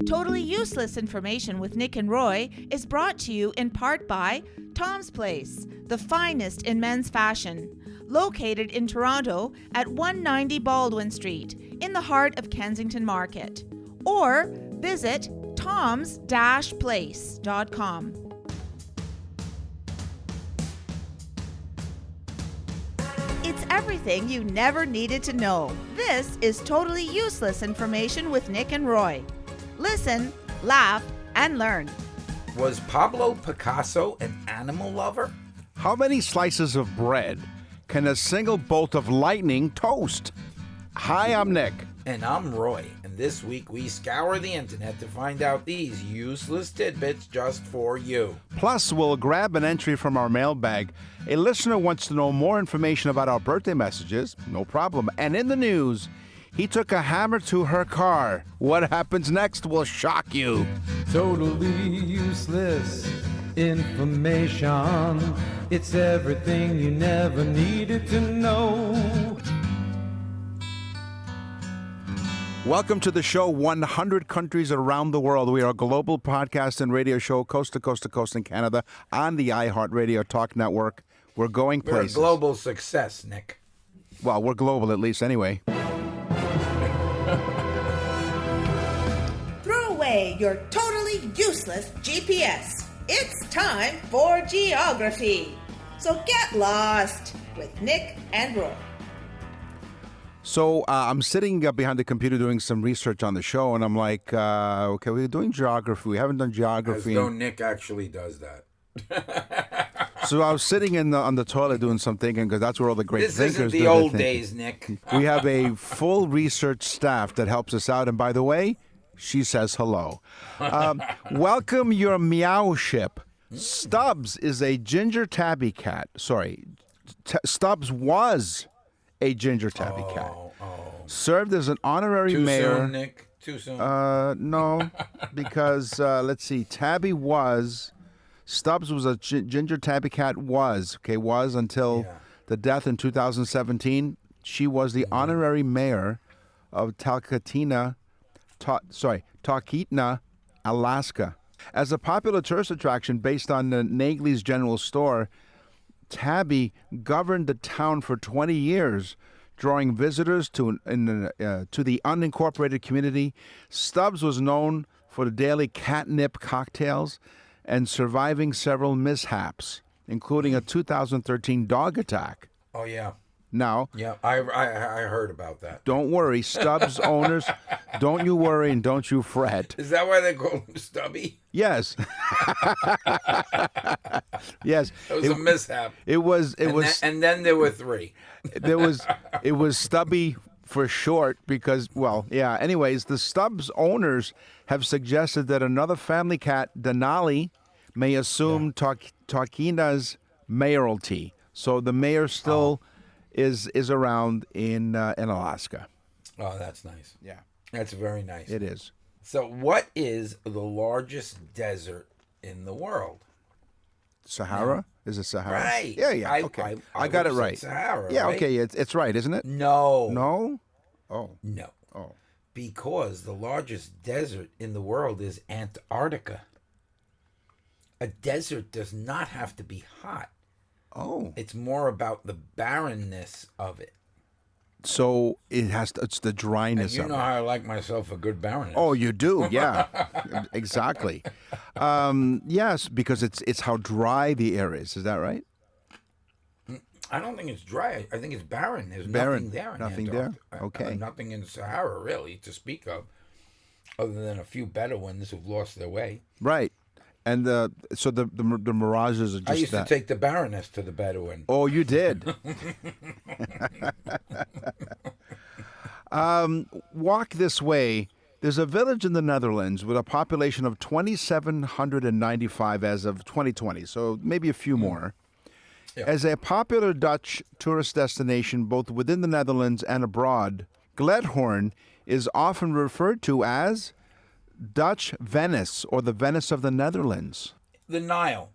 Totally Useless Information with Nick and Roy is brought to you in part by Tom's Place, the finest in men's fashion, located in Toronto at 190 Baldwin Street, in the heart of Kensington Market. Or visit toms-place.com. It's everything you never needed to know. This is Totally Useless Information with Nick and Roy. Listen, laugh, and learn. Was Pablo Picasso an animal lover? How many slices of bread can a single bolt of lightning toast? Hi, I'm Nick. And I'm Roy, and this week we scour the internet to find out these useless tidbits just for you. Plus, we'll grab an entry from our mailbag. A listener wants to know more information about our birthday messages. No problem. And in the news, he took a hammer to her car. What happens next will shock you. Totally useless information. It's everything you never needed to know. Welcome to the show, 100 countries around the world. We are a global podcast and radio show, coast to coast to coast in Canada, on the iHeartRadio Talk Network. We're going places. We're a global success, Nick. Well, we're global at least anyway. Throw away your totally useless GPS. It's time for geography. So get lost with Nick and Roy. So I'm sitting behind the computer doing some research on the show, and I'm like, okay, we're doing geography. We haven't done geography. As though Nick actually does that. So I was sitting on the toilet doing some thinking, because that's where all the great thinkers do. This isn't the old days, Nick. We have a full research staff that helps us out, and by the way, she says hello. Welcome your meow ship. Stubbs is a ginger tabby cat. Sorry, Stubbs was a ginger tabby cat. Served as an honorary mayor. Too soon, Nick? Too soon? No, because let's see. Stubbs was a ginger tabby cat. Was until the death in 2017. She was the honorary mayor of Talkeetna, Alaska. As a popular tourist attraction based on the Nagley's General Store, Tabby governed the town for 20 years, drawing visitors to the unincorporated community. Stubbs was known for the daily catnip cocktails and surviving several mishaps, including a 2013 dog attack. Oh, yeah. Now, yeah, I heard about that. Don't worry, Stubbs owners, don't you worry and don't you fret. Is that why they call him Stubby? Yes. Yes. It was a mishap. It was. And then there were three. It was Stubby for short because, well, yeah. Anyways, the Stubbs owners have suggested that another family cat, Denali, may assume Talkeetna's mayoralty. So the mayor still is around in Alaska. Oh, that's nice. Yeah. That's very nice. It is. So what is the largest desert in the world? Sahara? Is it Sahara? Right. Yeah. Okay. I got it right. Sahara, yeah, right? okay. It's right, isn't it? No. No? Oh. No. Oh. Because the largest desert in the world is Antarctica. A desert does not have to be hot. Oh. It's more about the barrenness of it. So it's the dryness and of you know it. how I like myself a good barrenness. Oh, you do, yeah. Exactly. Yes, because it's how dry the air is. Is that right? I don't think it's dry. I think it's barren. There's Barren. nothing there. Nothing there? Okay. Nothing in Sahara, really, to speak of, other than a few Bedouins who've lost their way. Right. And so the mirages are just I used that. to take the Baroness to the Bedouin. Oh, you did. Walk this way. There's a village in the Netherlands with a population of 2,795 as of 2020, so maybe a few more. Yeah. As a popular Dutch tourist destination both within the Netherlands and abroad, Gledhoorn is often referred to as Dutch Venice, or the Venice of the Netherlands. The Nile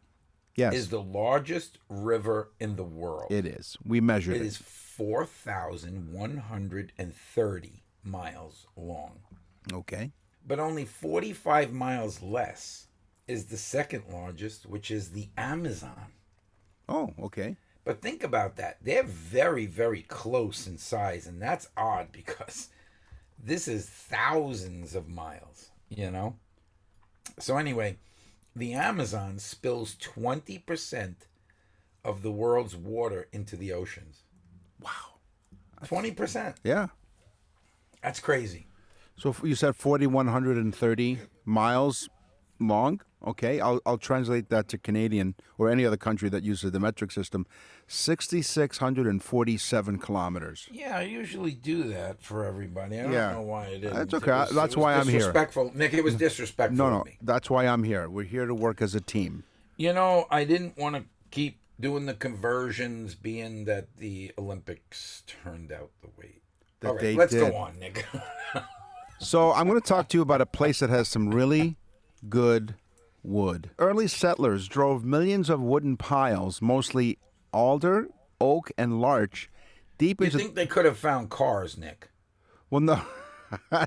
is the largest river in the world. It is. We measured it. It is 4,130 miles long. Okay. But only 45 miles less is the second largest, which is the Amazon. Oh, okay. But think about that. They're very, very close in size, and that's odd because this is thousands of miles, you know? So anyway, the Amazon spills 20% of the world's water into the oceans. Wow. 20%. Yeah. That's crazy. So you said 4,130 miles long. Okay, I'll translate that to Canadian or any other country that uses the metric system. 6,647 kilometers. Yeah, I usually do that for everybody. I don't know why I didn't. That's okay. That's why I'm here. Disrespectful, Nick. It was disrespectful. No, of me. that's why I'm here. We're here to work as a team. You know, I didn't want to keep doing the conversions, being that the Olympics turned out the way. That All right, they let's did. go on, Nick. So I'm going to talk to you about a place that has some really good wood. Early settlers drove millions of wooden piles, mostly alder, oak, and larch, deep You into. think they could have found cars, Nick? Well, no,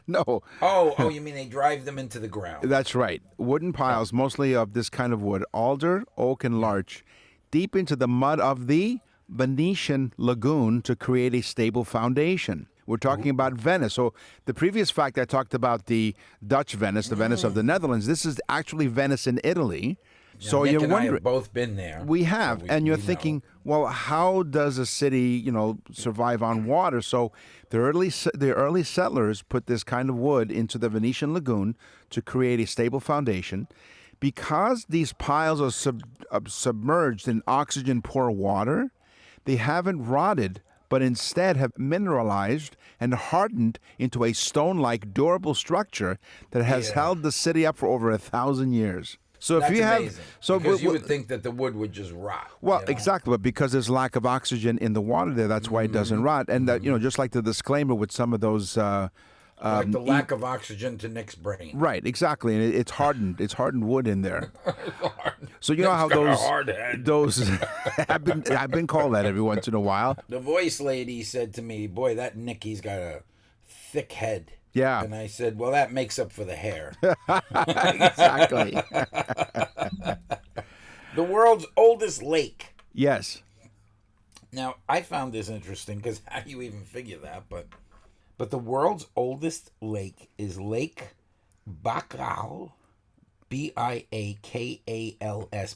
no. Oh, you mean they drive them into the ground? That's right. Wooden piles, mostly of this kind of wood, alder, oak, and larch, deep into the mud of the Venetian lagoon to create a stable foundation. We're talking about Venice. So the previous fact I talked about the Dutch Venice, the Venice of the Netherlands. This is actually Venice in Italy. Yeah, So Nick you're and I wondering. have both been there. We have, so and you're we know. thinking, well, how does a city, survive on water? So the early settlers put this kind of wood into the Venetian lagoon to create a stable foundation. Because these piles are submerged in oxygen-poor water, they haven't rotted, but instead have mineralized and hardened into a stone-like durable structure that has held the city up for over 1,000 years. So That's if you amazing. have, Because you would think that the wood would just rot. well, you know? exactly, but because there's lack of oxygen in the water there, that's why it doesn't rot. And that, just like the disclaimer with some of those, Like the lack of oxygen to Nick's brain. right, exactly, and it's hardened. It's hardened wood in there. So you know how Nick's got a those hard head. those I've been called that every once in a while. The voice lady said to me, "Boy, that Nicky's got a thick head." Yeah. And I said, "Well, that makes up for the hair." Exactly. The world's oldest lake. Yes. Now, I found this interesting because how do you even figure that? But the world's oldest lake is Lake Baikal, Biakals,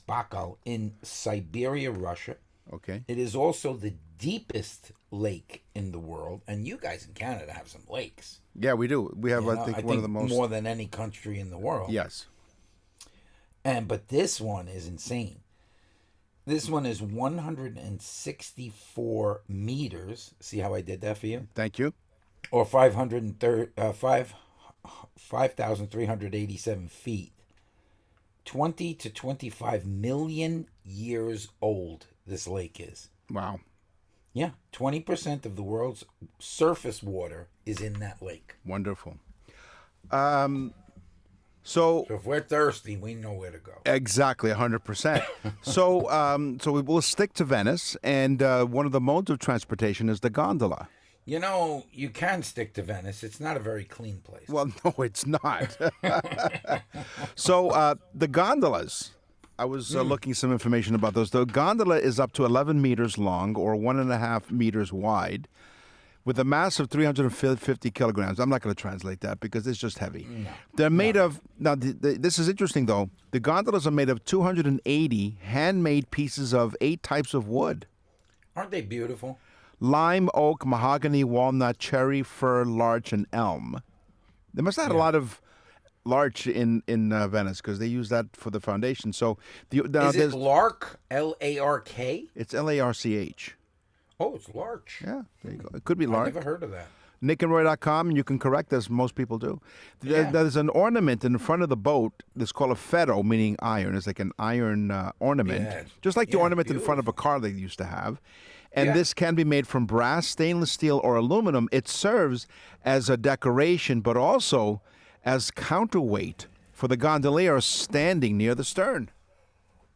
Baikal, in Siberia, Russia. Okay. It is also the deepest lake in the world, and you guys in Canada have some lakes. Yeah, we do. We have, You I know, think, one of the most. more than any country in the world. Yes. But this one is insane. This one is 164 meters. See how I did that for you? Thank you. Or 5,387 feet. 20 to 25 million years old this lake is. Wow. Yeah, 20% of the world's surface water is in that lake. Wonderful. So if we're thirsty, we know where to go. Exactly, 100%. So we will stick to Venice, and one of the modes of transportation is the gondola. You know, you can stick to Venice. It's not a very clean place. Well, no, it's not. So the gondolas, I was looking some information about those. The gondola is up to 11 meters long or 1.5 meters wide with a mass of 350 kilograms. I'm not going to translate that because it's just heavy. No. They're made of, now this is interesting though, the gondolas are made of 280 handmade pieces of 8 types of wood. Aren't they beautiful? Lime, oak, mahogany, walnut, cherry, fir, larch, and elm. They must have had a lot of larch in Venice because they use that for the foundation. So Is it lark? L-A-R-K? It's Larch. Oh, it's larch. Yeah, there you go. It could be I've larch. never heard of that. NickandRoy.com, and you can correct us. Most people do. Yeah. There's an ornament in front of the boat that's called a ferro, meaning iron. It's like an iron ornament, Yeah. just like the Yeah, ornament in front of a car they used to have. And Yeah. this can be made from brass, stainless steel, or aluminum. It serves as a decoration, but also as counterweight for the gondolier standing near the stern.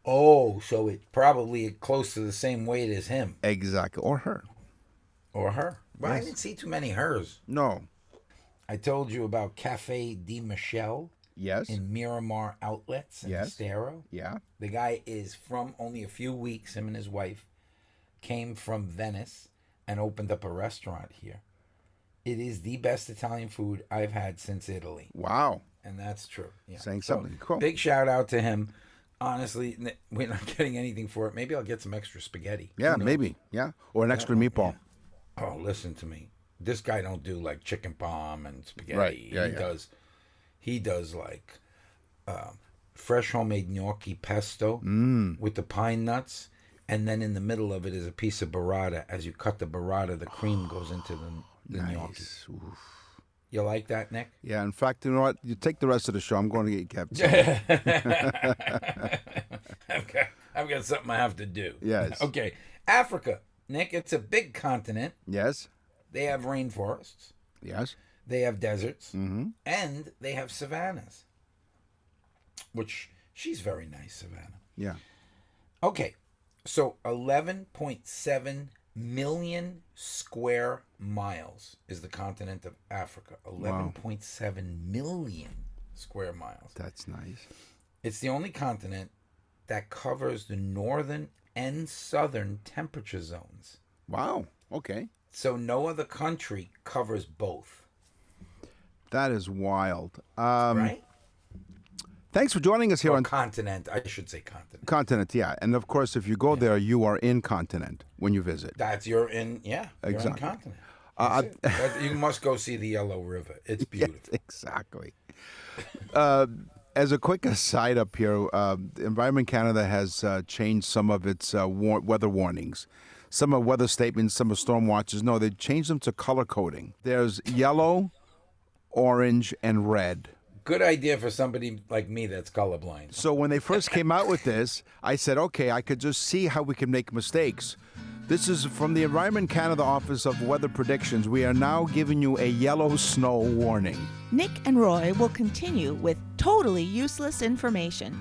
Oh, so it's probably close to the same weight as him Exactly, or her. or her. Well, I Yes. didn't see too many hers. No. I told you about Cafe Di Michelle Yes. in Miramar Outlets in Yes. Estero. Yeah. The guy is from only a few weeks. Him and his wife came from Venice and opened up a restaurant here. It is the best Italian food I've had since Italy. Wow. And that's true. Yeah. Saying something. Cool. Big shout out to him. Honestly, we're not getting anything for it. Maybe I'll get some extra spaghetti. Yeah, Who knows? maybe. Yeah. Or an extra meatball. Yeah. Oh, listen to me. This guy don't do like chicken palm and spaghetti. Right. Yeah, He does like fresh homemade gnocchi pesto with the pine nuts, and then in the middle of it is a piece of burrata. As you cut the burrata, the cream goes into the gnocchi. Nice. Oof. You like that, Nick? Yeah, in fact, you know what? You take the rest of the show. I'm going to get kept. I've got something I have to do. Yes. Okay. Africa, Nick, it's a big continent. Yes. They have rainforests. Yes. They have deserts. Mm-hmm. And they have savannas. Which, she's very nice, Savannah. Yeah. Okay. So 11.7 million square miles is the continent of Africa. 11.7 million square miles. That's nice. It's the only continent that covers the northern and southern temperature zones. Wow. Okay. So no other country covers both. That is wild. Right? Thanks for joining us here Or on continent. I should say continent. Continent. Yeah, and of course, if you go there, you are in continent when you visit. That's you're in. Yeah, you're in Exactly. continent. You must go see the Yellow River. It's beautiful. Yes, exactly. As a quick aside up here, Environment Canada has changed some of its weather warnings. Some are weather statements, some are storm watches. No, they changed them to color coding. There's yellow, orange, and red. Good idea for somebody like me that's colorblind. So when they first came out with this, I said, okay, I could just see how we can make mistakes. This is from the Environment Canada Office of Weather Predictions. We are now giving you a yellow snow warning. Nick and Roy will continue with totally useless information.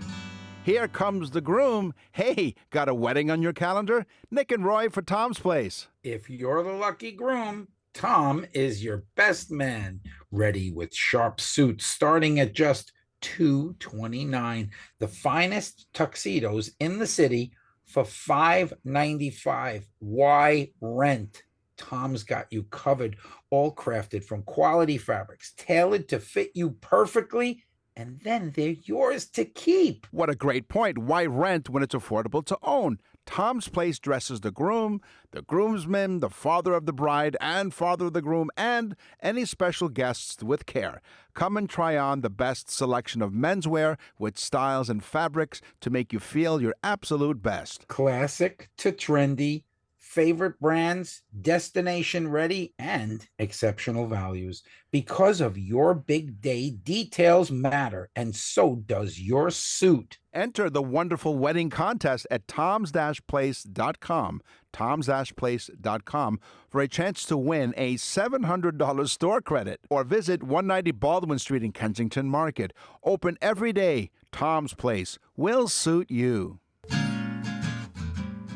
Here comes the groom. Hey, got a wedding on your calendar? Nick and Roy for Tom's Place. If you're the lucky groom, Tom is your best man, ready with sharp suits starting at just $229. The finest tuxedos in the city for $595. Why rent? Tom's got you covered, all crafted from quality fabrics, tailored to fit you perfectly, and then they're yours to keep. What a great point. Why rent when it's affordable to own? Tom's Place dresses the groom, the groomsman, the father of the bride, and father of the groom, and any special guests with care. Come and try on the best selection of menswear with styles and fabrics to make you feel your absolute best. Classic to trendy, favorite brands, destination ready, and exceptional values. Because of your big day, details matter, and so does your suit. Enter the wonderful wedding contest at toms-place.com, toms-place.com, for a chance to win a $700 store credit. Or visit 190 Baldwin Street in Kensington Market. Open every day. Tom's Place will suit you.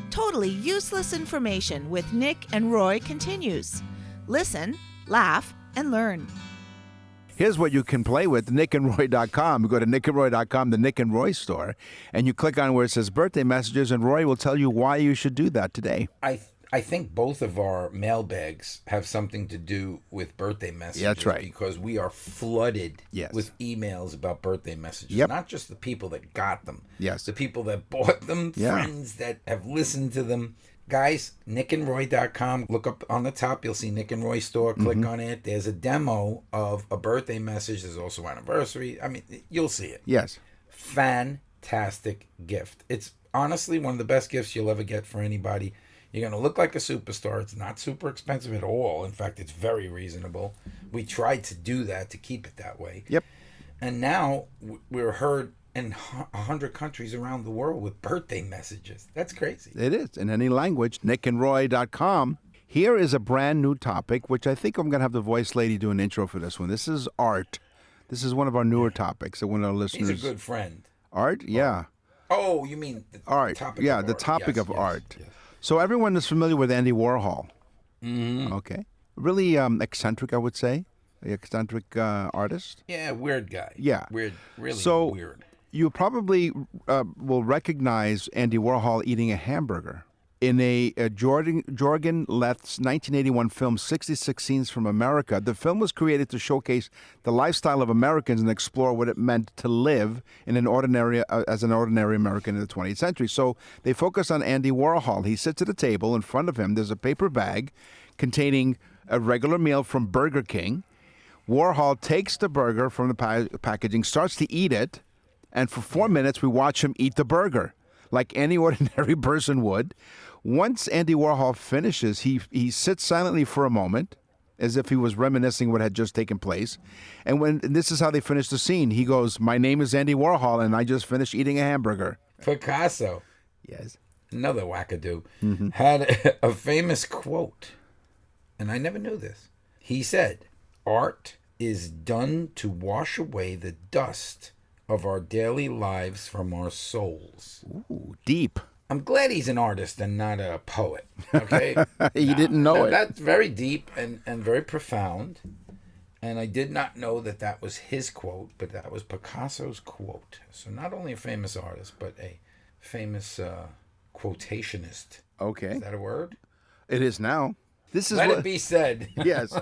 Totally useless information with Nick and Roy continues. Listen, laugh, and learn. Here's what you can play with, nickandroy.com. You go to nickandroy.com, the Nick and Roy store, and you click on where it says birthday messages, and Roy will tell you why you should do that today. I think both of our mailbags have something to do with birthday messages. That's right. Because we are flooded Yes. with emails about birthday messages. Yep. Not just the people that got them. Yes. The people that bought them, Yeah. friends that have listened to them. Guys, nickandroy.com. Look up on the top. You'll see Nick and Roy store. Click on it. There's a demo of a birthday message. There's also anniversary. I mean, you'll see it. Yes. Fantastic gift. It's honestly one of the best gifts you'll ever get for anybody. You're going to look like a superstar. It's not super expensive at all. In fact, it's very reasonable. We tried to do that to keep it that way. Yep. And now we're heard in 100 countries around the world with birthday messages. That's crazy. It is, in any language, nickandroy.com. Here is a brand new topic, which I think I'm going to have the voice lady do an intro for this one. This is art. This is one of our newer topics that one of our listeners... He's a good friend. Art? Yeah. Oh, you mean the Art. topic Yeah, of the art. topic Yes, of yes, art. yes. So everyone is familiar with Andy Warhol. Mm-hmm. Okay. Really eccentric, I would say. the eccentric artist. Yeah, weird guy. Yeah. Weird, really So- weird. You probably will recognize Andy Warhol eating a hamburger in a Jorgen Leth's 1981 film, 66 Scenes from America. The film was created to showcase the lifestyle of Americans and explore what it meant to live in an ordinary as an ordinary American in the 20th century. So they focus on Andy Warhol. He sits at a table. In front of him, there's a paper bag containing a regular meal from Burger King. Warhol takes the burger from the packaging, starts to eat it, and for 4 minutes, we watch him eat the burger like any ordinary person would. Once Andy Warhol finishes, he sits silently for a moment, as if he was reminiscing what had just taken place. And this is how they finish the scene. He goes, "My name is Andy Warhol, and I just finished eating a hamburger." Picasso, Yes. another wackadoo, had a famous quote, and I never knew this. He said, "Art is done to wash away the dust of our daily lives from our souls." Ooh, deep. I'm glad he's an artist and not a poet. Okay, You didn't know it. That's very deep and very profound. And I did not know that was his quote, but that was Picasso's quote. So not only a famous artist, but a famous quotationist. Okay. Is that a word? It is now. This is Let what, it be said. Yes.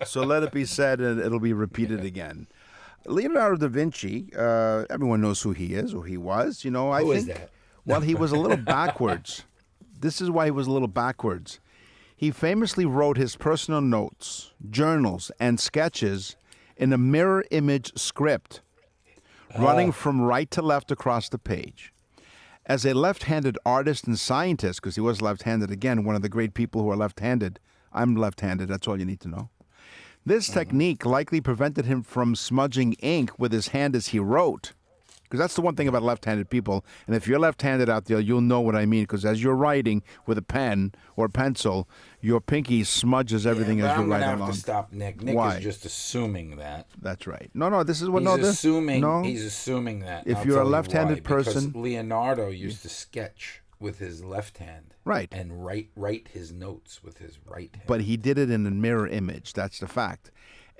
So let it be said, and it'll be repeated again. Leonardo da Vinci, everyone knows who he is, or he was. You know, I Who think. is that? Well, he was a little backwards. This is why he was a little backwards. He famously wrote his personal notes, journals, and sketches in a mirror image script, running from right to left across the page. As a left-handed artist and scientist, because he was left-handed again, one of the great people who are left-handed. I'm left-handed, that's all you need to know. This technique likely prevented him from smudging ink with his hand as he wrote. Because that's the one thing about left-handed people. And if you're left-handed out there, you'll know what I mean. Because as you're writing with a pen or pencil, your pinky smudges everything as you I'm write gonna along. have to stop Nick. Nick Why? is just assuming that. That's right. No, this is what. He's No, assuming. No, He's assuming that. If I'll you're a tell you left-handed why, because person- Leonardo used to sketch with his left hand, Right. and write his notes with his right hand. but he did it in a mirror image. That's the fact.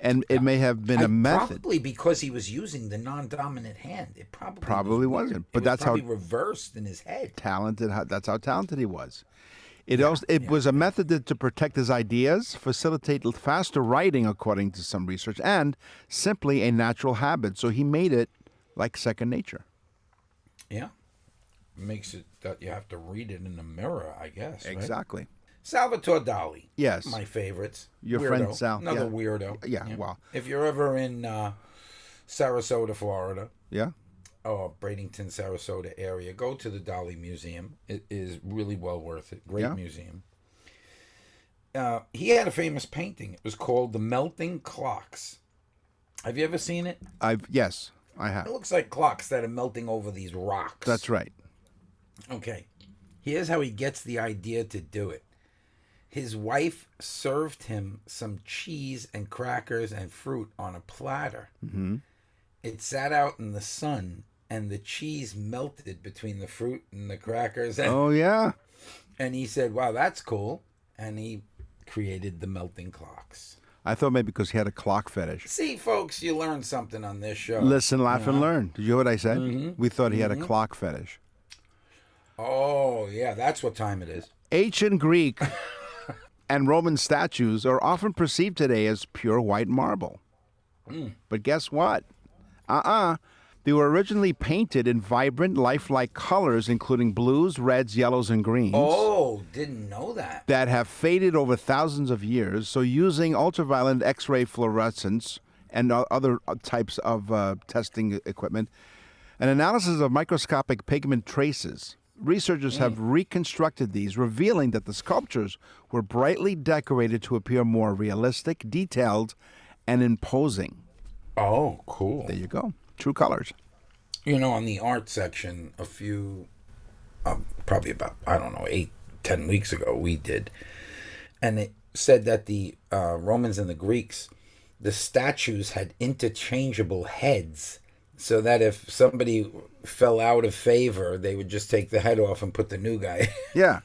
And it may have been a method. Probably because he was using the non-dominant hand. It Probably was wasn't, weird. but It was that's how- probably reversed in his head. Talented. That's how talented he was. It was a method to protect his ideas, facilitate faster writing, according to some research, and simply a natural habit. So he made it like second nature. Yeah, makes it that you have to read it in the mirror, I guess. Right? Exactly. Salvatore Dali. Yes. My favorites. Your Weirdo. friend Sal, Another yeah. weirdo. Yeah, well. If you're ever in Sarasota, Florida, Yeah. or Bradenton, Sarasota area, go to the Dali Museum. It is really well worth it. Great Yeah. museum. He had a famous painting. It was called The Melting Clocks. Have you ever seen it? Yes, I have. It looks like clocks that are melting over these rocks. That's right. Okay. Here's how he gets the idea to do it. His wife served him some cheese and crackers and fruit on a platter. Mm-hmm. It sat out in the sun, and the cheese melted between the fruit and the crackers. And, Oh, yeah. and he said, wow, that's cool. And he created the melting clocks. I thought maybe because he had a clock fetish. See, folks, you learned something on this show. Listen, laugh, and Uh-huh. learn. Did you hear what I said? Mm-hmm. We thought he had a clock fetish. Oh, yeah, that's what time it is. Ancient Greek and Roman statues are often perceived today as pure white marble. But guess what? They were originally painted in vibrant, lifelike colors, including blues, reds, yellows, and greens. Oh, didn't know that. That have faded over thousands of years. So using ultraviolet X-ray fluorescence and other types of testing equipment, an analysis of microscopic pigment traces, researchers have reconstructed these, revealing that the sculptures were brightly decorated to appear more realistic, detailed, and imposing. Oh, cool. There you go. True colors. You know, on the art section, a few, probably about, 8-10 weeks ago, we did. And it said that the Romans and the Greeks, the statues had interchangeable heads. So that if somebody fell out of favor, they would just take the head off and put the new guy. Yeah.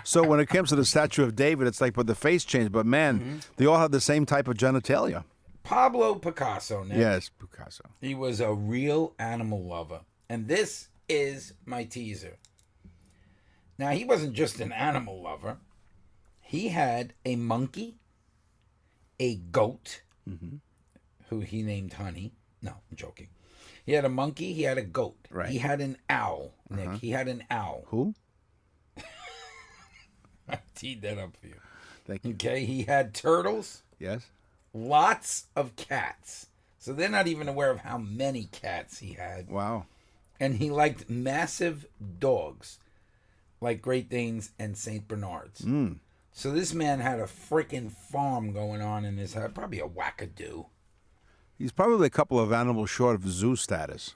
So when it comes to the statue of David, it's like, but the face changed. But man, they all have the same type of genitalia. Pablo Picasso, Nick. Yes, Picasso. He was a real animal lover. And this is my teaser. Now, he wasn't just an animal lover. He had a monkey, a goat, who he named Honey. No, I'm joking. He had a monkey. He had a goat. Right. He had an owl, Nick. He had an owl. Who? I teed that up for you. Thank you. Okay, he had turtles. Yes. Lots of cats. So they're not even aware of how many cats he had. Wow. And he liked massive dogs, like Great Danes and St. Bernards. So this man had a freaking farm going on in his house. Probably a wackadoo. He's probably a couple of animals short of zoo status.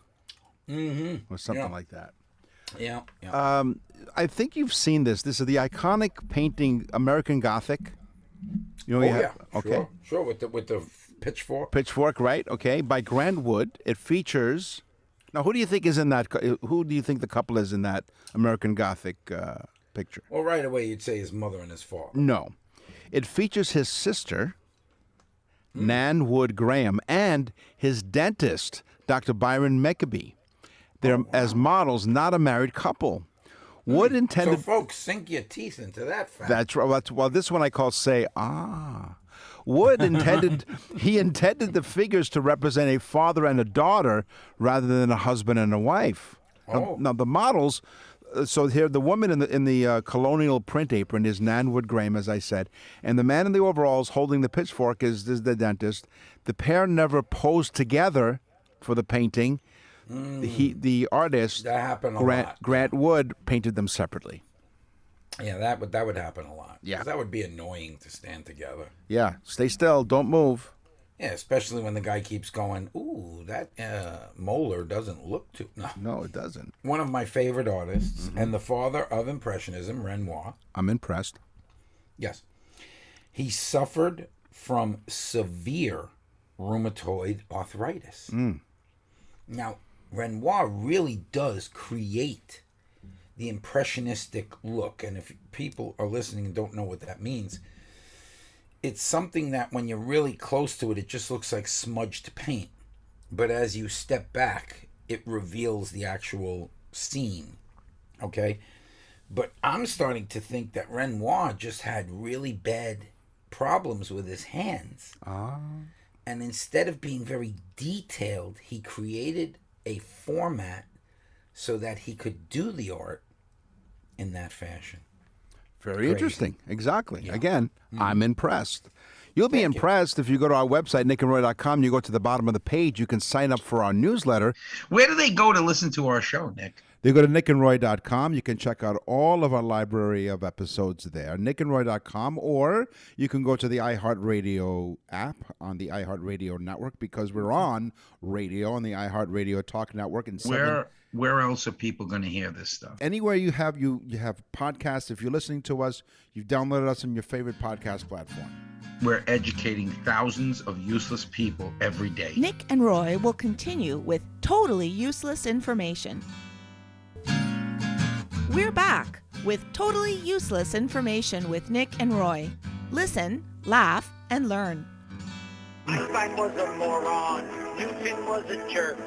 Mm-hmm. Or something like that. Yeah. I think you've seen this. This is the iconic painting American Gothic. You know, Yeah. Okay. Sure. With the pitchfork. Pitchfork, right? Okay. By Grant Wood. It features. Now, who do you think is in that? Who do you think the couple is in that American Gothic picture? Well, right away you'd say his mother and his father. No. It features his sister, Nan Wood Graham, and his dentist, Dr. Byron Meckaby. They're as models, not a married couple. Wood intended. So, folks, sink your teeth into that fact. That's right. Well, this one I call say ah. Wood intended. He intended the figures to represent a father and a daughter rather than a husband and a wife. Now the models. So here, the woman in the colonial print apron is Nan Wood Graham, as I said, and the man in the overalls holding the pitchfork is the dentist. The pair never posed together for the painting. The artist, that happened a lot. Grant Wood, painted them separately. Yeah, that would happen a lot. Yeah. 'Cause that would be annoying to stand together. Yeah, stay still, don't move. Yeah, especially when the guy keeps going, ooh, that molar doesn't look too... No, it doesn't. One of my favorite artists and the father of Impressionism, Renoir. I'm impressed. Yes. He suffered from severe rheumatoid arthritis. Now, Renoir really does create the impressionistic look. And if people are listening and don't know what that means, it's something that when you're really close to it, it just looks like smudged paint. But as you step back, it reveals the actual scene. Okay? But I'm starting to think that Renoir just had really bad problems with his hands. And instead of being very detailed, he created a format so that he could do the art in that fashion. Very interesting. Exactly. Yeah. Again, I'm impressed. You'll be impressed if you go to our website, nickandroy.com. You go to the bottom of the page. You can sign up for our newsletter. Where do they go to listen to our show, Nick? They go to nickandroy.com. You can check out all of our library of episodes there, nickandroy.com, or you can go to the iHeartRadio app on the iHeartRadio network, because we're on radio on the iHeartRadio Talk Network. And Where else are people going to hear this stuff? anywhere you have podcasts, if you're listening to us, you've downloaded us on your favorite podcast platform. We're educating thousands of useless people every day. Nick and Roy will continue with totally useless information. We're back with totally useless information with Nick and Roy. Listen, laugh, and learn. Einstein was a moron. Newton was a jerk.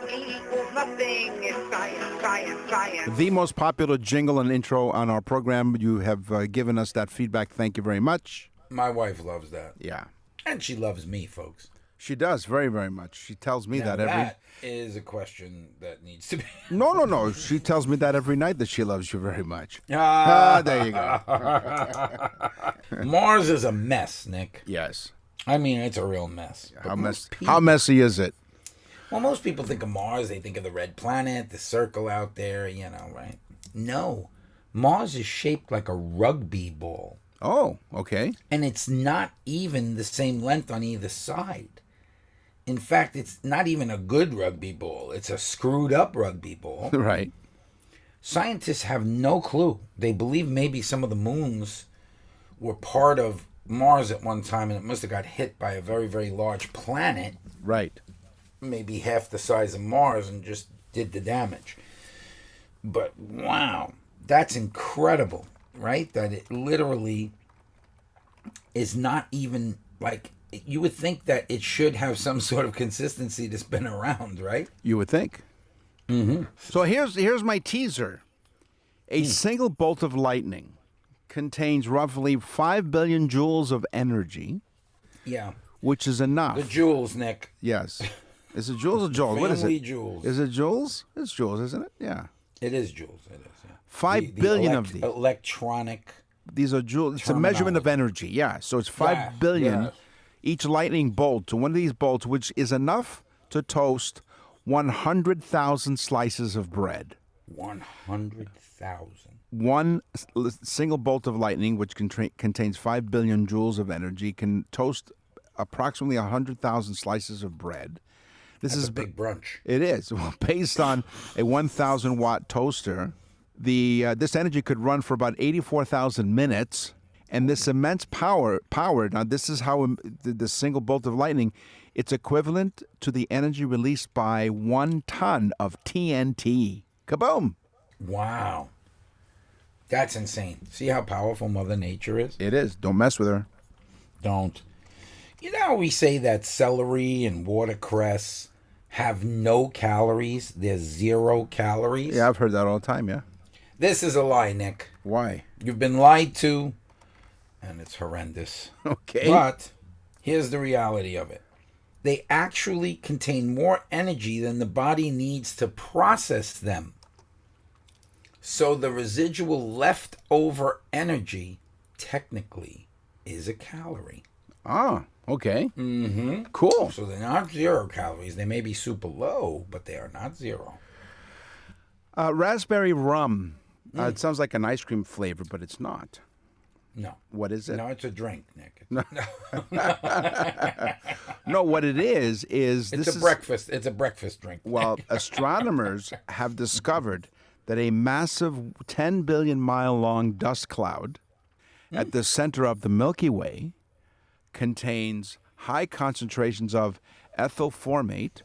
E equals nothing. It's science, science, science. The most popular jingle and intro on our program. You have given us that feedback. Thank you very much. My wife loves that. Yeah. And she loves me, folks. She does very, very much. She tells me Now, that every... that is a question that needs to be... No. She tells me that every night, that she loves you very much. There you go. Mars is a mess, Nick. Yes. I mean, it's a real mess. But How messy is it? Well, most people think of Mars, they think of the red planet, the circle out there, right? No. Mars is shaped like a rugby ball. Oh, okay. And it's not even the same length on either side. In fact, it's not even a good rugby ball. It's a screwed up rugby ball. Right. Scientists have no clue. They believe maybe some of the moons were part of Mars at one time, and it must have got hit by a very, very large planet, Right. maybe half the size of Mars, and just did the damage. But wow, that's incredible, right? That it literally is not even like you would think that it should have some sort of consistency to spin around, right? You would think. Mm-hmm. So here's my teaser. A single bolt of lightning contains roughly 5 billion joules of energy, Yeah. which is enough. The joules, Nick. Yes. Is it joules or joules? What is it? Family joules. Is it joules? It's joules, isn't it? Yeah. It is joules. It is, yeah. 5 billion of these. Electronic. These are joules. It's a measurement of energy. Yeah. So it's 5 billion each lightning bolt to one of these bolts, which is enough to toast 100,000 slices of bread. 100,000. One single bolt of lightning, which contains 5 billion joules of energy, can toast approximately 100,000 slices of bread. This is a big brunch. It is. Well, based on a 1,000 watt toaster, this energy could run for about 84,000 minutes, and this immense power. Now, this is how the single bolt of lightning. It's equivalent to the energy released by 1 ton of TNT. Kaboom! Wow. That's insane. See how powerful Mother Nature is? It is. Don't mess with her. Don't. You know how we say that celery and watercress have no calories? They're 0 calories? Yeah, I've heard that all the time, yeah. This is a lie, Nick. Why? You've been lied to, and it's horrendous. Okay. But here's the reality of it. They actually contain more energy than the body needs to process them. So the residual leftover energy, technically, is a calorie. Ah, okay. Mm-hmm. Cool. So they're not 0 calories. They may be super low, but they are not 0. Raspberry rum. It sounds like an ice cream flavor, but it's not. No. What is it? No, it's a drink, Nick. No, what it is It's a breakfast drink. Well, astronomers have discovered that a massive 10 billion mile long dust cloud at the center of the Milky Way contains high concentrations of ethyl formate.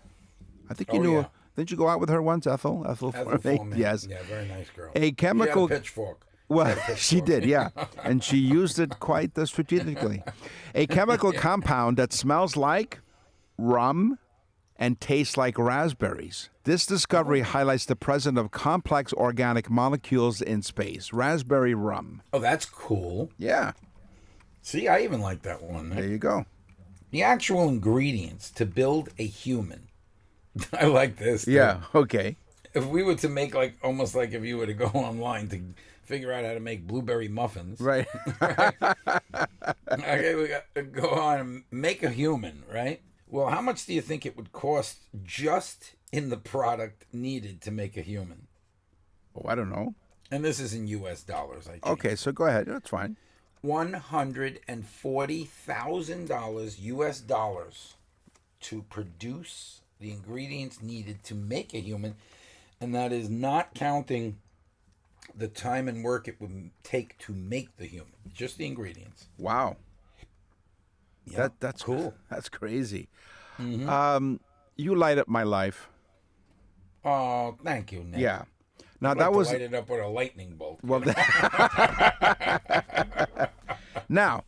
I think you knew. Yeah. Didn't you go out with her once, Ethyl? Ethyl formate. Yes. Yeah, very nice girl. A chemical. She had a pitchfork. Well, she did, yeah. And she used it quite strategically. A chemical compound that smells like rum and tastes like raspberries. This discovery highlights the presence of complex organic molecules in space. Raspberry rum. Oh, that's cool. Yeah, See, I even like that one. there you go. The actual ingredients to build a human. I like this. too. Yeah, okay. If we were to make almost like if you were to go online to figure out how to make blueberry muffins. Right. Okay, we got to go on and make a human, right? Well, how much do you think it would cost just in the product needed to make a human? Oh, I don't know. And this is in U.S. dollars, I think. Okay, so go ahead. That's fine. $140,000 U.S. dollars to produce the ingredients needed to make a human, and that is not counting the time and work it would take to make the human, just the ingredients. Wow. Yeah, That's cool. That's crazy. Mm-hmm. You light up my life. Oh, thank you, Nick. Yeah. Now I'd that like was to light it up with a lightning bolt. well. Now,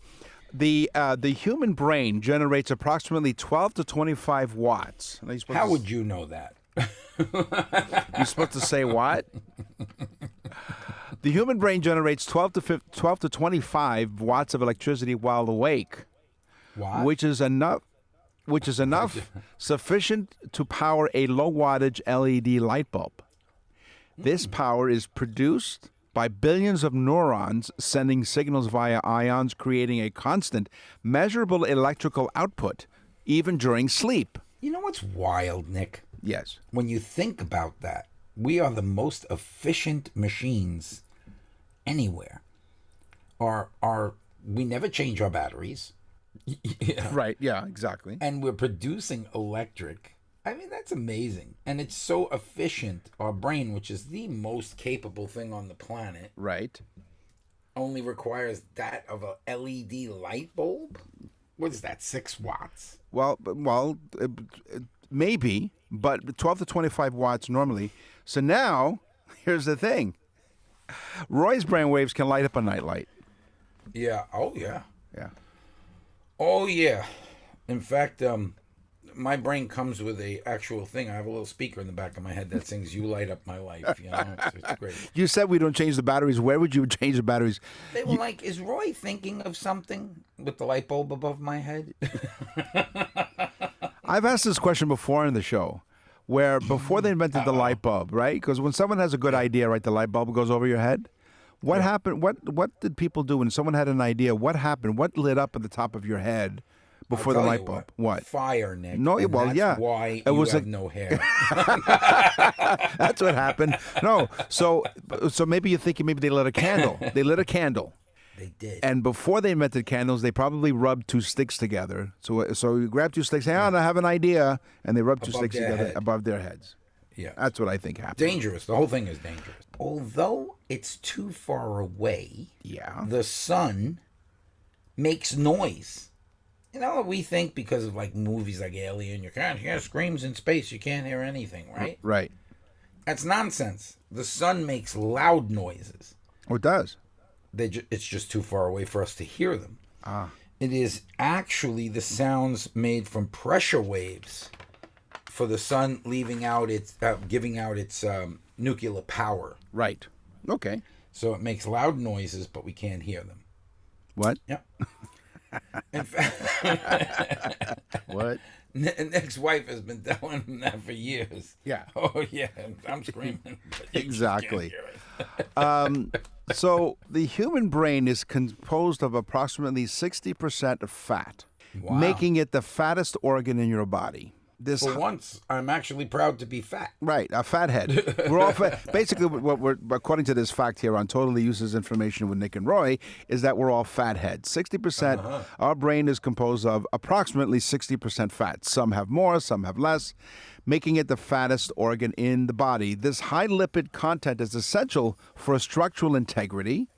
the human brain generates approximately 12 to 25 watts. How would you know that? You're supposed to say what? The human brain generates 12 to 25 watts of electricity while awake, What? which is enough sufficient to power a low wattage LED light bulb. This power is produced by billions of neurons sending signals via ions, creating a constant, measurable electrical output, even during sleep. You know what's wild, Nick? Yes. When you think about that, we are the most efficient machines anywhere. We never change our batteries. Yeah. Right. Yeah, exactly. And we're producing electric. I mean, that's amazing. And it's so efficient. Our brain, which is the most capable thing on the planet, Right. only requires that of a LED light bulb? What is that, 6 watts? Well, maybe, but 12 to 25 watts normally. So now, here's the thing. Roy's brainwaves can light up a nightlight. Yeah. Oh, yeah. Yeah. Oh, yeah. In fact, my brain comes with a actual thing. I have a little speaker in the back of my head that sings "You Light Up My Life." You know, it's great. You said we don't change the batteries. Where would you change the batteries? They were like, "Is Roy thinking of something with the light bulb above my head?" I've asked this question before in the show, where before they invented the light bulb, right? Because when someone has a good idea, right, the light bulb goes over your head. What happened? What did people do when someone had an idea? What happened? What lit up at the top of your head before the I'll tell light you bulb? What? Fire, Nick. No, and well, that's yeah. why It you was have a- no hair. That's what happened. No, so maybe you're thinking maybe they lit a candle. They lit a candle. They did. And before they invented candles, they probably rubbed two sticks together. So you grab two sticks, I have an idea, and they rub two Above sticks their together head. above their heads. Yeah. That's what I think happened. Dangerous. The whole thing is dangerous. Although it's too far away, Yeah. the sun makes noise. You know what we think because of like movies like Alien, you can't hear screams in space, you can't hear anything, right? Right. That's nonsense. The sun makes loud noises. Oh, it does. It's just too far away for us to hear them. Ah. It is actually the sounds made from pressure waves for the sun leaving out its, giving out its nuclear power. Right. Okay. So it makes loud noises, but we can't hear them. What? Yep. In fact, What? Nick's wife has been telling him that for years. Yeah. Oh yeah, I'm screaming. But you just can't Exactly. hear it. So the human brain is composed of approximately 60% of fat, Wow. making it the fattest organ in your body. This For once, I'm actually proud to be fat. Right, a fathead. We're all fat. Basically, what we're according to this fact here on Totally Useless Information with Nick and Roy is that we're all fatheads. 60%. Our brain is composed of approximately 60% fat. Some have more, some have less, making it the fattest organ in the body. This high lipid content is essential for structural integrity,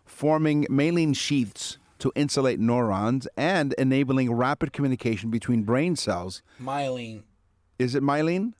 forming myelin sheaths to insulate neurons and enabling rapid communication between brain cells. Myelin. Is it myelin?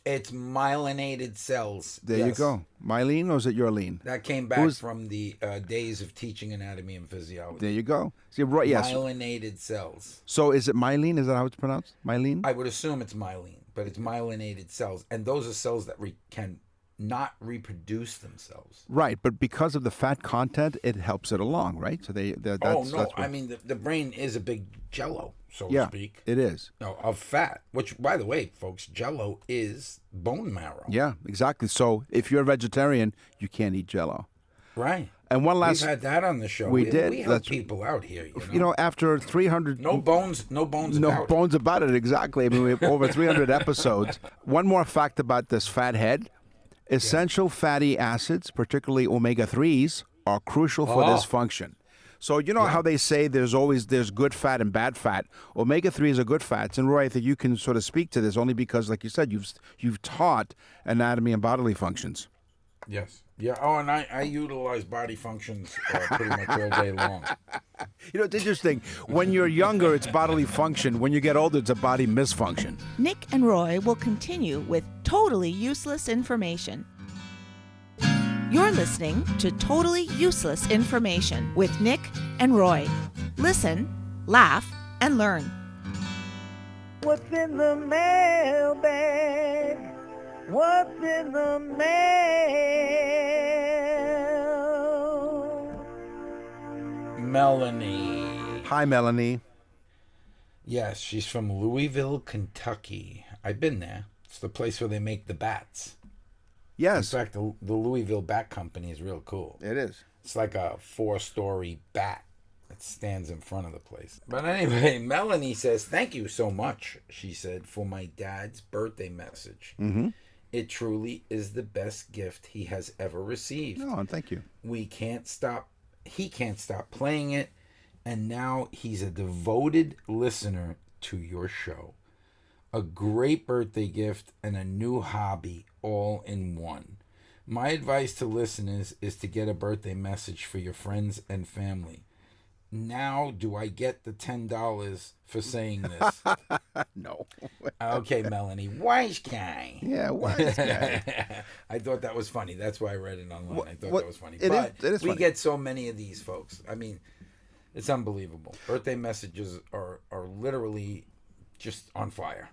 It's myelinated cells. There you Yes. go. Myelin, or is it your lean? That came back Who's- from the days of teaching anatomy and physiology. There you go. See, right, yes. Myelinated cells. So is it myelin? Is that how it's pronounced? Myelin? I would assume it's myelin, but it's myelinated cells, and those are cells that can not reproduce themselves. Right, but because of the fat content, it helps it along, right? So that's No! that's what- I mean, the brain is a big jello, so yeah, to speak. it is. No, of fat. Which, by the way, folks, jello is bone marrow. Yeah, exactly. So if you're a vegetarian, you can't eat Jello. Right. And one last, We've had that on the show. we did. We help That's- people out here. you know, after 300, no bones about bones about it. Exactly. I mean, we have over 300 episodes. One more fact about this fat head: essential fatty acids, particularly omega-3s, are crucial for this function. So you know how they say there's good fat and bad fat. Omega-3s are good fats, and Roy, I think you can sort of speak to this only because, like you said, you've taught anatomy and bodily functions. Yes. Yeah. Oh, and I utilize body functions pretty much all day long. You know, it's interesting. When you're younger, it's bodily function. When you get older, it's a body misfunction. Nick and Roy will continue with totally useless information. You're listening to Totally Useless Information with Nick and Roy. Listen, laugh, and learn. What's in the mailbag? What's in the mail? Melanie. Hi, Melanie. Yes, she's from Louisville, Kentucky. I've been there. It's the place where they make the bats. In Yes, fact, the Louisville Bat Company is real cool. it is. It's like a 4-story bat that stands in front of the place. But anyway, Melanie says, "Thank you so much," she said, "for my dad's birthday message. Mm-hmm. It truly is the best gift he has ever received. Oh, thank you. He can't stop playing it, and now he's a devoted listener to your show. A great birthday gift and a new hobby all in one. My advice to listeners is to get a birthday message for your friends and family. Now, do I get the $10 for saying this?" No. Okay, Melanie, wise guy. Yeah, wise guy. I thought that was funny. That's why I read it online. I thought what- that was funny. it But is we funny. get so many of these, folks. I mean, it's unbelievable. Birthday messages are literally just on fire.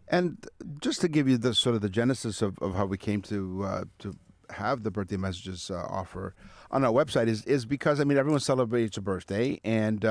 And just to give you the sort of the genesis of how we came to have the birthday messages offer on our website is because everyone celebrates a birthday and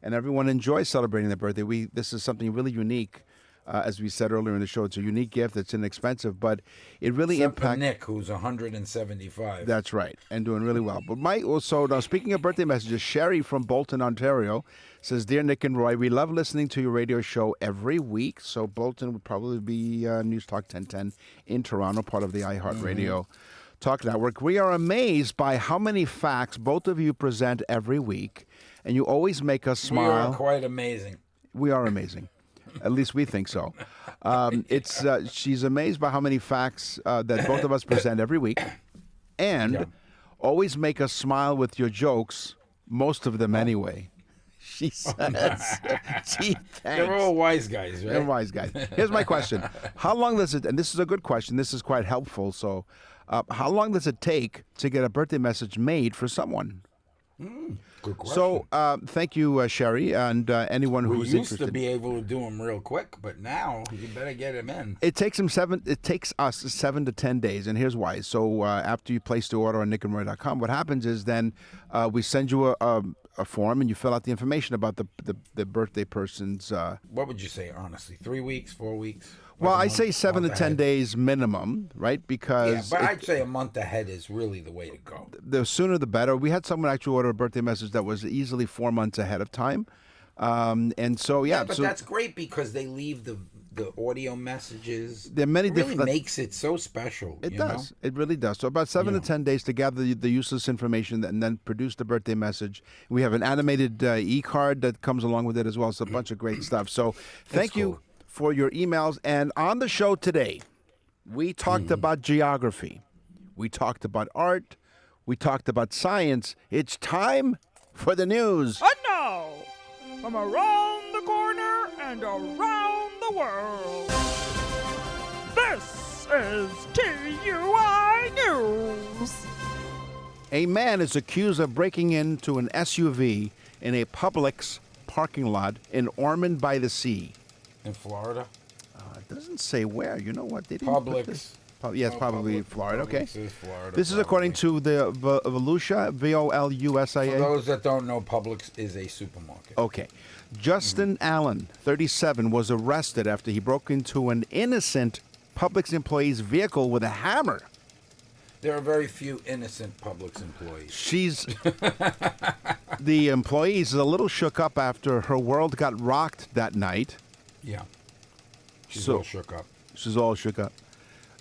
everyone enjoys celebrating their birthday. This is something really unique. As we said earlier in the show, it's a unique gift. It's inexpensive, but it really impacts Nick, who's 175. That's right, and doing really well. But now speaking of birthday messages, Sherry from Bolton, Ontario, says, "Dear Nick and Roy, we love listening to your radio show every week." So Bolton would probably be News Talk 1010 in Toronto, part of the iHeartRadio Talk Network. "We are amazed by how many facts both of you present every week, and you always make us smile." We are quite amazing. We are amazing. At least we think so. She's amazed by how many facts that both of us present every week, and always make us smile with your jokes. Most of them, anyway. She says. Gee, thanks. They're all wise guys, right? They're wise guys. Here's my question: how long does it? And this is a good question. This is quite helpful. So, how long does it take to get a birthday message made for someone? Good question. So, thank you, Sherry, and anyone who's We used interested. to be able to do them real quick, but now you better get them in. It takes us 7 to 10 days, and here's why. So after you place the order on nickandroy.com, what happens is then we send you a form, and you fill out the information about the birthday person's. What would you say, honestly? 3 weeks, 4 weeks? Well, Like a I month- say 7 to month 10 ahead? days minimum, right? Yeah, Because but I'd say a month ahead is really the way to go. the sooner the better. We had someone actually order a birthday message that was easily 4 months ahead of time. And so, yeah. But so that's great because they leave the audio messages. there are many It really different. makes it so special. It you does. know? It really does. So about 7 Yeah. to 10 days to gather the useless information and then produce the birthday message. We have an animated e-card that comes along with it as well. It's a bunch of great stuff. So thank you cool. for your emails. And on the show today, we talked about geography. We talked about art. We talked about science. It's time for the news. And now, from around the corner and around the world, this is TUI News. A man is accused of breaking into an SUV in a Publix parking lot in Ormond by the Sea. In Florida, It doesn't say where. You know what? They didn't put Publix. this. Yes, Oh, probably Publix. Florida. Okay. Publix is Florida, This is according probably. to the Volusia, For Volusia. those that don't know, Publix is a supermarket. Okay. Justin Allen, 37, was arrested after he broke into an innocent Publix employee's vehicle with a hammer. There are very few innocent Publix employees. The employee is a little shook up after her world got rocked that night. Yeah. She's So- all shook up. She's all shook up.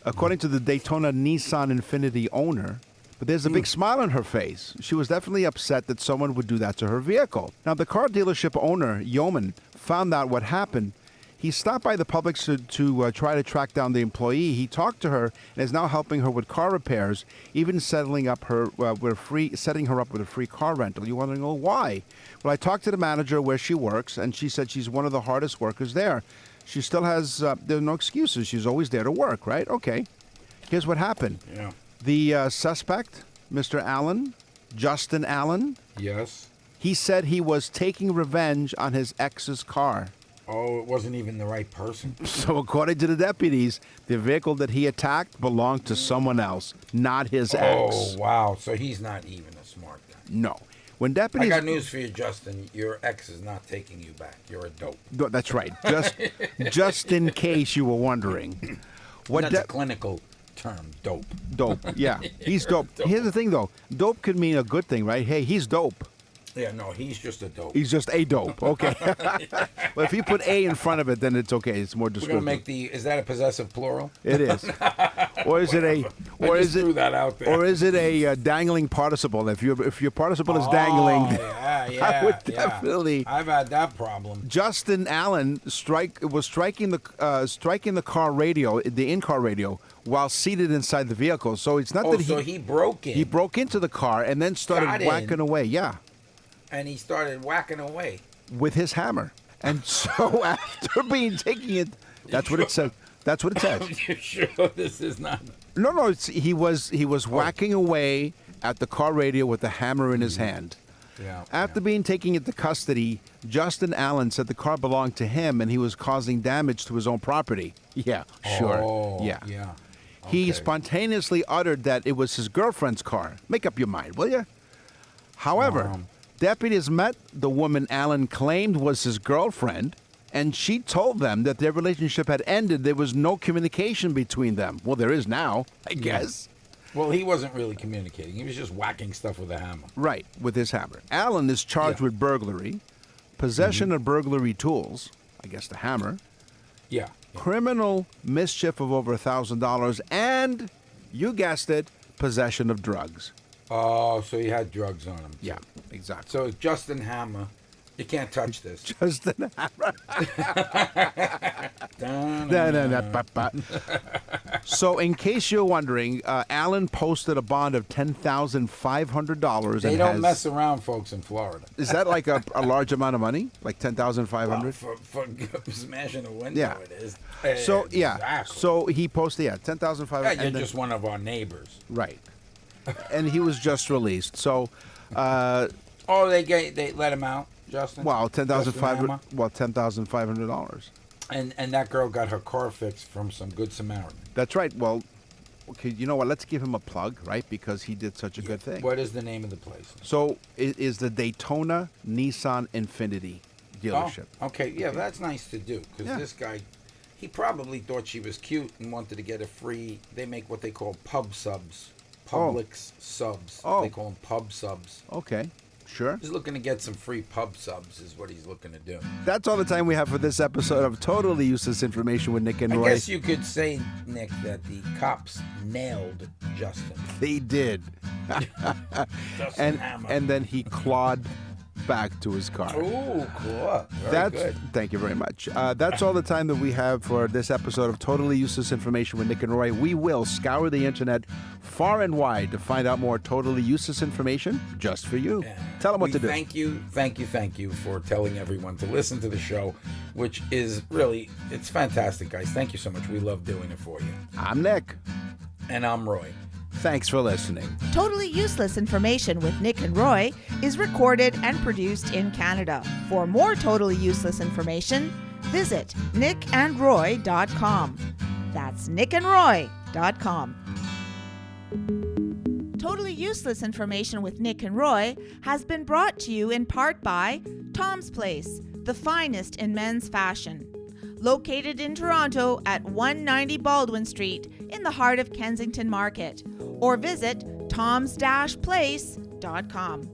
According to the Daytona Nissan Infiniti owner, but there's a big smile on her face. She was definitely upset that someone would do that to her vehicle. Now, the car dealership owner, Yeoman, found out what happened. He stopped by the Publix to try to track down the employee. He talked to her and is now helping her with car repairs, even setting her up with a free car rental. You're wondering, oh, why? Well, I talked to the manager where she works, and she said she's one of the hardest workers there. She still has, there are no excuses. She's always there to work, right? Okay. Here's what happened. Yeah. The suspect, Mr. Allen, Justin Allen, Yes. he said he was taking revenge on his ex's car. Oh, it wasn't even the right person. So according to the deputies, the vehicle that he attacked belonged to someone else, not his Oh, ex. wow. So he's not even a smart guy. No. When I deputies... got news for you, Justin. Your ex is not taking you back. You're a dope. No, that's right. Just in case you were wondering. That's a clinical term, dope. Dope. Yeah, he's dope. Here's the thing, though. Dope could mean a good thing, right? Hey, he's dope. Yeah, no, he's just a dope. He's just a dope. Okay. Well, if you put a in front of it, then it's okay. It's more We're descriptive. gonna make is that a possessive plural? It is. Or is it a? Or I just is it? threw that out there. Or is it a dangling participle? If your participle is dangling, Oh, yeah, I would yeah. definitely. I've had that problem. Justin Allen was striking the car radio, the in-car radio, while seated inside the vehicle. So it's not Oh, that so he broke in. he broke into the car and then started Got whacking in. away. Yeah, and he started whacking away. with his hammer. And so after taking it, that's what it says. That's what it says. You sure this is not? No, he was whacking away at the car radio with the hammer in his hand. Yeah. After being taken into custody, Justin Allen said the car belonged to him and he was causing damage to his own property. Yeah, sure. Oh, yeah. yeah. He Okay. spontaneously uttered that it was his girlfriend's car. Make up your mind, will you? However, deputies met the woman Allen claimed was his girlfriend, and she told them that their relationship had ended. There was no communication between them. Well, there is now, I guess. Well, he wasn't really communicating. He was just whacking stuff with a hammer. Right, with his hammer. Allen is charged Yeah. with burglary, possession of burglary tools, I guess the hammer, Yeah. criminal mischief of over $1,000, and, you guessed it, possession of drugs. Oh, so he had drugs on him. Yeah, exactly. So Justin Hammer, you can't touch this. Justin Hammer. So, in case you're wondering, Allen posted a bond of $10,500. They don't mess around, folks, in Florida. Is that like a large amount of money? Like $10,500? For smashing a window, Yeah. it is. So, yeah. Exactly. So, he posted, $10,500. Yeah, and you're then- just one of our neighbors. Right. And he was just released. So, Oh, they let him out, Justin? well, Justin $10,500. Hammer? Well, $10,500. And that girl got her car fixed from some good Samaritan. That's right. Well, okay, you know what? Let's give him a plug, right? Because he did such a good thing. What is the name of the place? So it is the Daytona Nissan Infinity dealership. Oh, okay, yeah, that's nice to do because Yeah. this guy, he probably thought she was cute and wanted to get a free. They make what they call pub subs, Publix subs. Oh. They call them pub subs. Okay, sure. He's looking to get some free pub subs, is what he's looking to do. That's all the time we have for this episode of Totally Useless Information with Nick and I Roy. guess you could say, Nick, that the cops nailed Justin. They did. Justin Hammer. And then he clawed back to his car. Ooh, cool. Very That's good. Thank you very much. That's all the time that we have for this episode of Totally Useless Information with Nick and Roy. We will scour the internet far and wide to find out more totally useless information just for you. Tell them what to do. Thank you for telling everyone to listen to the show, which is really, it's fantastic, guys. Thank you so much. We love doing it for you. I'm Nick. And I'm Roy. Thanks for listening. Totally Useless Information with Nick and Roy is recorded and produced in Canada. For more totally useless information, visit nickandroy.com. That's nickandroy.com. Totally Useless Information with Nick and Roy has been brought to you in part by Tom's Place, the finest in men's fashion. Located in Toronto at 190 Baldwin Street in the heart of Kensington Market. Or visit toms-place.com.